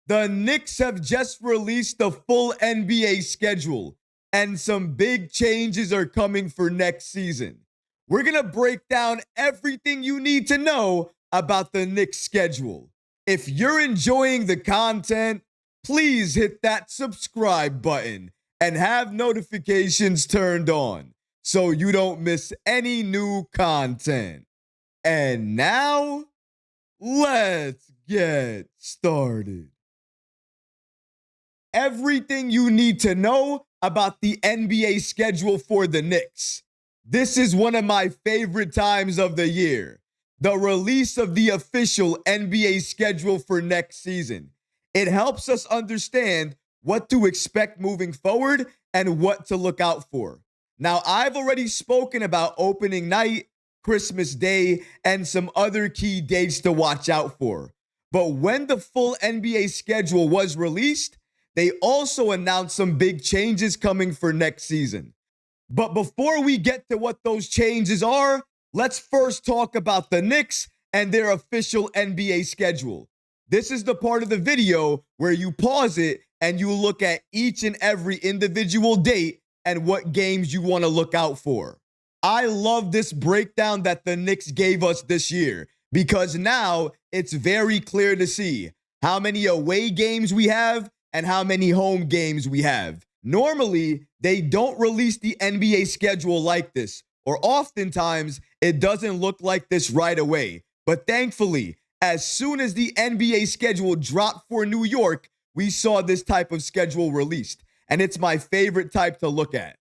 The Knicks have just released the full NBA schedule, and some big changes are coming for next season. We're going to break down everything you need to know about the Knicks schedule. If you're enjoying the content, please hit that subscribe button and have notifications turned on so you don't miss any new content. And now, let's get started. Everything you need to know about the NBA schedule for the Knicks. This is one of my favorite times of the year. The release of the official NBA schedule for next season. It helps us understand what to expect moving forward and what to look out for. Now, I've already spoken about opening night, Christmas Day, and some other key dates to watch out for. But when the full NBA schedule was released, they also announced some big changes coming for next season. But before we get to what those changes are, let's first talk about the Knicks and their official NBA schedule. This is the part of the video where you pause it and you look at each and every individual date and what games you want to look out for. I love this breakdown that the Knicks gave us this year because now it's very clear to see how many away games we have and how many home games we have. Normally, they don't release the NBA schedule like this, or oftentimes it doesn't look like this right away. But thankfully, as soon as the NBA schedule dropped for New York, we saw this type of schedule released, and it's my favorite type to look at.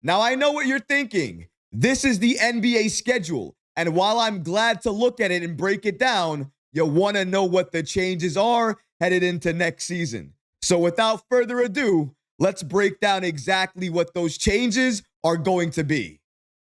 Now, I know what you're thinking. This is the NBA schedule, and while I'm glad to look at it and break it down, you want to know what the changes are headed into next season. So without further ado, let's break down exactly what those changes are going to be.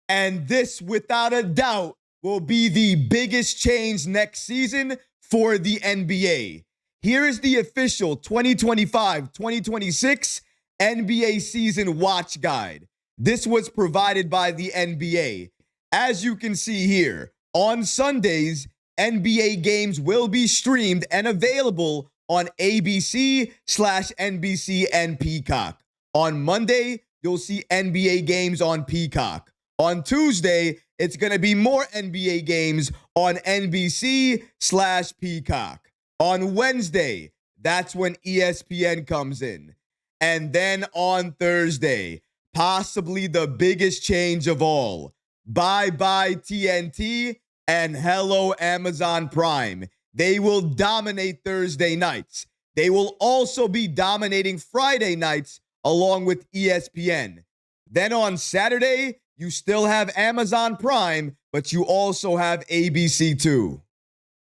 And this, without a doubt, will be the biggest change next season for the NBA. Here is the official 2025-2026 NBA season watch guide. This was provided by the NBA. As you can see here, on Sundays, NBA games will be streamed and available on ABC/NBC and Peacock. On Monday, you'll see NBA games on Peacock. On Tuesday, it's going to be more NBA games on NBC/Peacock. On Wednesday, that's when ESPN comes in. And then on Thursday, possibly the biggest change of all, bye-bye TNT and hello Amazon Prime. They will dominate Thursday nights. They will also be dominating Friday nights along with ESPN. Then on Saturday, you still have Amazon Prime, but you also have ABC too.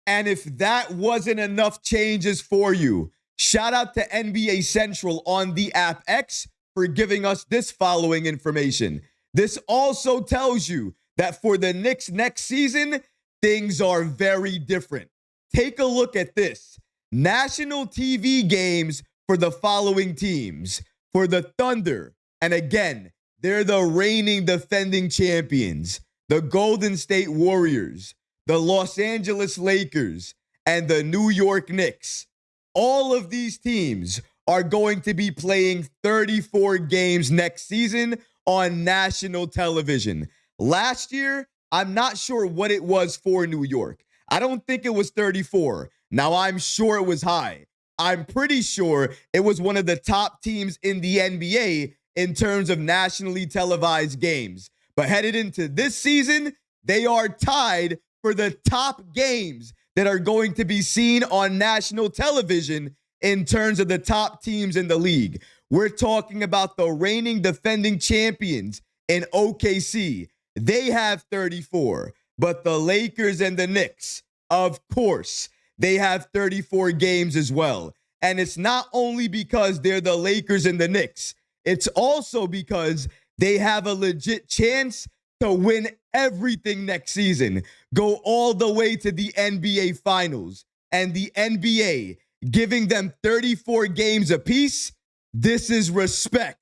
And if that wasn't enough changes for you, shout out to NBA Central on the app X for giving us this following information. This also tells you that for the Knicks next season, things are very different. Take a look at this. National TV games for the following teams. For the Thunder, and again, they're the reigning defending champions, the Golden State Warriors, the Los Angeles Lakers, and the New York Knicks. All of these teams are going to be playing 34 games next season on national television. Last year, I'm not sure what it was for New York. I don't think it was 34. Now, I'm sure it was high. I'm pretty sure it was one of the top teams in the NBA in terms of nationally televised games. But headed into this season, they are tied for the top games that are going to be seen on national television in terms of the top teams in the league. We're talking about the reigning defending champions in OKC. They have 34. But the Lakers and the Knicks, of course, they have 34 games as well. And it's not only because they're the Lakers and the Knicks. It's also because they have a legit chance to win everything next season, go all the way to the NBA Finals. And the NBA giving them 34 games apiece, this is respect.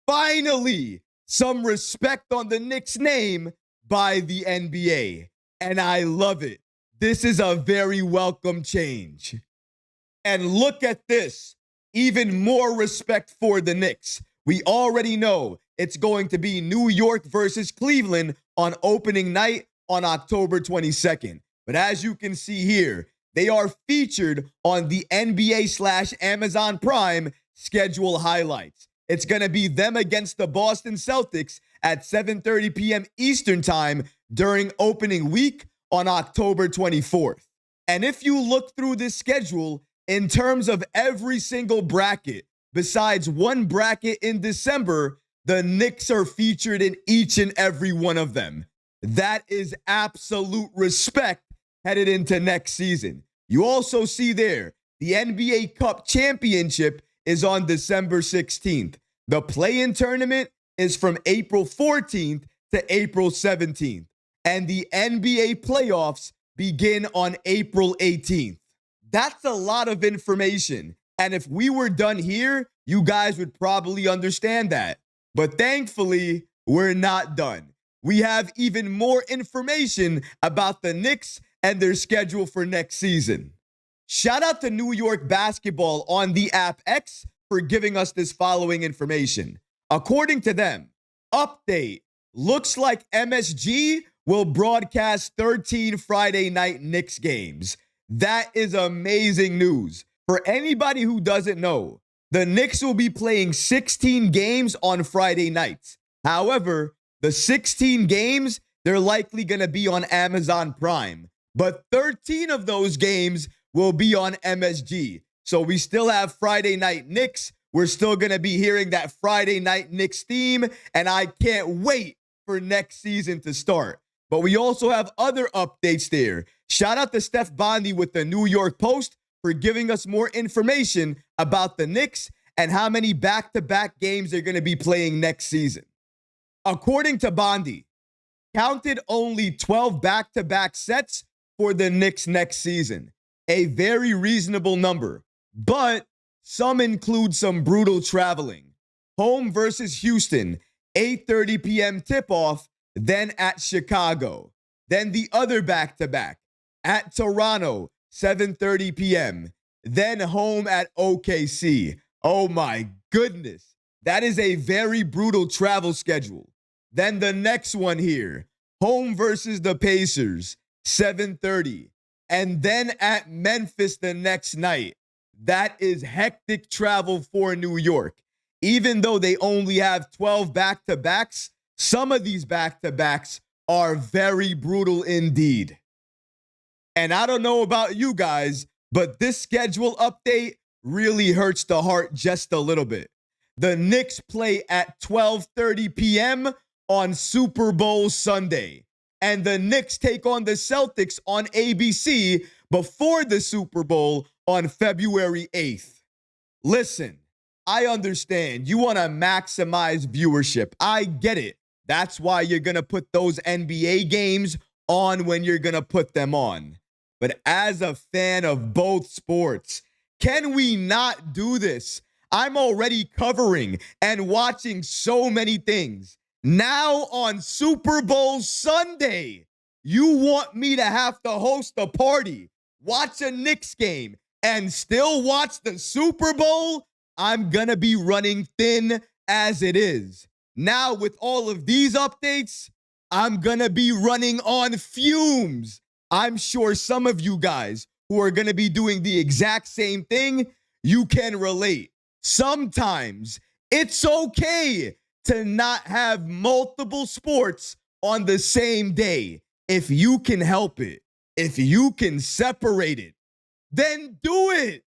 Finally, some respect on the Knicks name by the NBA. And I love it. This is a very welcome change. And look at this. Even more respect for the Knicks. We already know it's going to be New York versus Cleveland on opening night on October 22nd. But as you can see here, they are featured on the NBA/Amazon Prime schedule highlights. It's going to be them against the Boston Celtics at 7:30 p.m. Eastern Time during opening week on October 24th. And if you look through this schedule, in terms of every single bracket, besides one bracket in December, the Knicks are featured in each and every one of them. That is absolute respect headed into next season. You also see there, the NBA Cup Championship is on December 16th. The play-in tournament is from April 14th to April 17th. And the NBA playoffs begin on April 18th. That's a lot of information. And if we were done here, you guys would probably understand that. But thankfully, we're not done. We have even more information about the Knicks and their schedule for next season. Shout out to New York Basketball on the app X for giving us this following information. According to them, update, looks like MSG will broadcast 13 Friday night Knicks games. That is amazing news. For anybody who doesn't know, the Knicks will be playing 16 games on Friday nights. However, the 16 games, they're likely going to be on Amazon Prime. But 13 of those games will be on MSG. So we still have Friday Night Knicks. We're still going to be hearing that Friday Night Knicks theme. And I can't wait for next season to start. But we also have other updates there. Shout out to Steph Bondy with the New York Post for giving us more information about the Knicks and how many back-to-back games they're going to be playing next season. According to Bondy, counted only 12 back-to-back sets for the Knicks next season. A very reasonable number, but some include some brutal traveling. Home versus Houston, 8:30 p.m. tip-off, then at Chicago. Then the other back-to-back at Toronto, 7:30 p.m. Then home at OKC. Oh my goodness. That is a very brutal travel schedule. Then the next one here, home versus the Pacers, 7:30. And then at Memphis the next night. That is hectic travel for New York. Even though they only have 12 back-to-backs, some of these back-to-backs are very brutal indeed. And I don't know about you guys, but this schedule update really hurts the heart just a little bit. The Knicks play at 12:30 p.m. on Super Bowl Sunday. And the Knicks take on the Celtics on ABC before the Super Bowl on February 8th. Listen, I understand you want to maximize viewership. I get it. That's why you're going to put those NBA games on when you're going to put them on. But as a fan of both sports, can we not do this? I'm already covering and watching so many things. Now on Super Bowl Sunday, you want me to have to host a party, watch a Knicks game, and still watch the Super Bowl? I'm going to be running thin as it is. Now with all of these updates, I'm going to be running on fumes. I'm sure some of you guys who are going to be doing the exact same thing, you can relate. Sometimes it's okay to not have multiple sports on the same day. If you can help it, if you can separate it, then do it.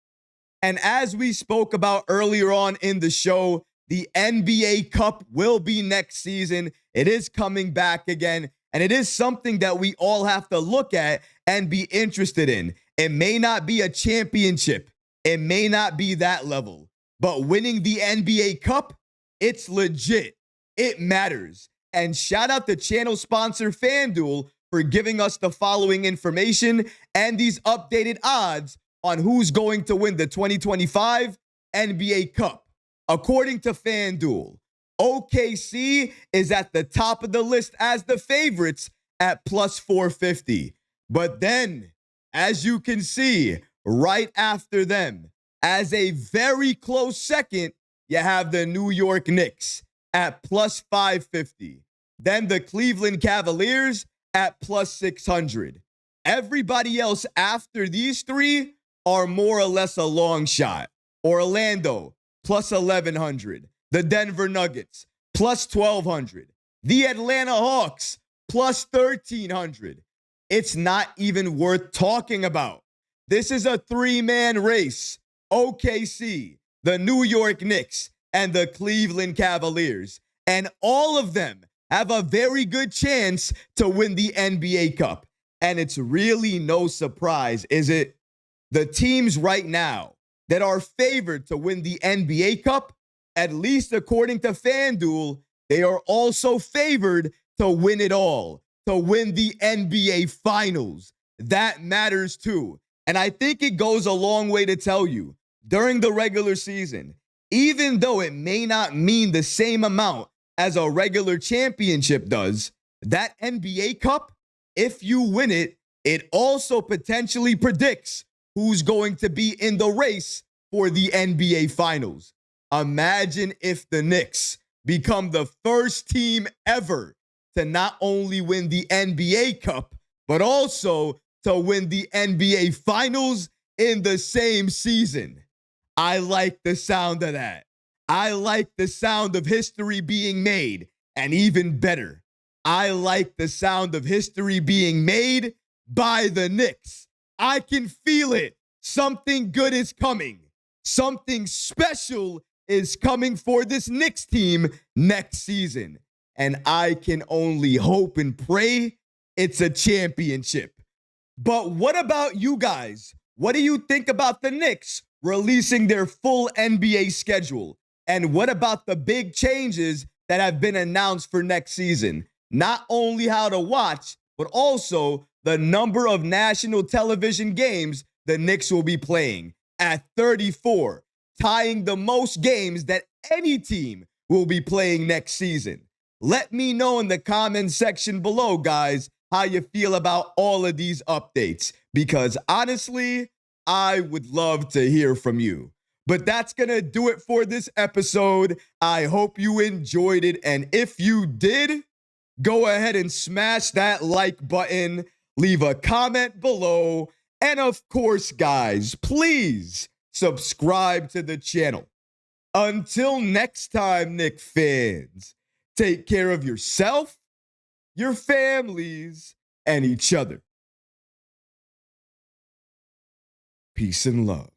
And as we spoke about earlier on in the show, the NBA Cup will be next season. It is coming back again, and it is something that we all have to look at and be interested in. It may not be a championship. It may not be that level, but winning the NBA Cup, it's legit. It matters. And shout out to channel sponsor FanDuel for giving us the following information and these updated odds on who's going to win the 2025 NBA Cup. According to FanDuel, OKC is at the top of the list as the favorites at plus 450. But then, as you can see, Right after them, as a very close second, you have the New York Knicks at plus 550. Then the Cleveland Cavaliers at plus 600. Everybody else after these three are more or less a long shot. Orlando, plus 1,100. The Denver Nuggets, plus 1,200. The Atlanta Hawks, plus 1,300. It's not even worth talking about. This is a three-man race. OKC, the New York Knicks, and the Cleveland Cavaliers. And all of them have a very good chance to win the NBA Cup. And it's really no surprise, is it? The teams right now that are favored to win the NBA Cup, at least according to FanDuel, they are also favored to win it all, to win the NBA Finals. That matters too. And I think it goes a long way to tell you, during the regular season, even though it may not mean the same amount as a regular championship does, that NBA Cup, if you win it, it also potentially predicts who's going to be in the race for the NBA Finals. Imagine if the Knicks become the first team ever to not only win the NBA Cup, but also to win the NBA Finals in the same season. I like the sound of that. I like the sound of history being made. And even better, I like the sound of history being made by the Knicks. I can feel it. Something good is coming. Something special is coming for this Knicks team next season. And I can only hope and pray it's a championship. But what about you guys? What do you think about the Knicks releasing their full NBA schedule? And what about the big changes that have been announced for next season? Not only how to watch, but also the number of national television games the Knicks will be playing at 34, tying the most games that any team will be playing next season. Let me know in the comments section below, guys, how you feel about all of these updates, because honestly, I would love to hear from you. But that's going to do it for this episode. I hope you enjoyed it. And if you did, go ahead and smash that like button, leave a comment below. And of course, guys, please subscribe to the channel. Until next time, Knick fans, take care of yourself, your families, and each other. Peace and love.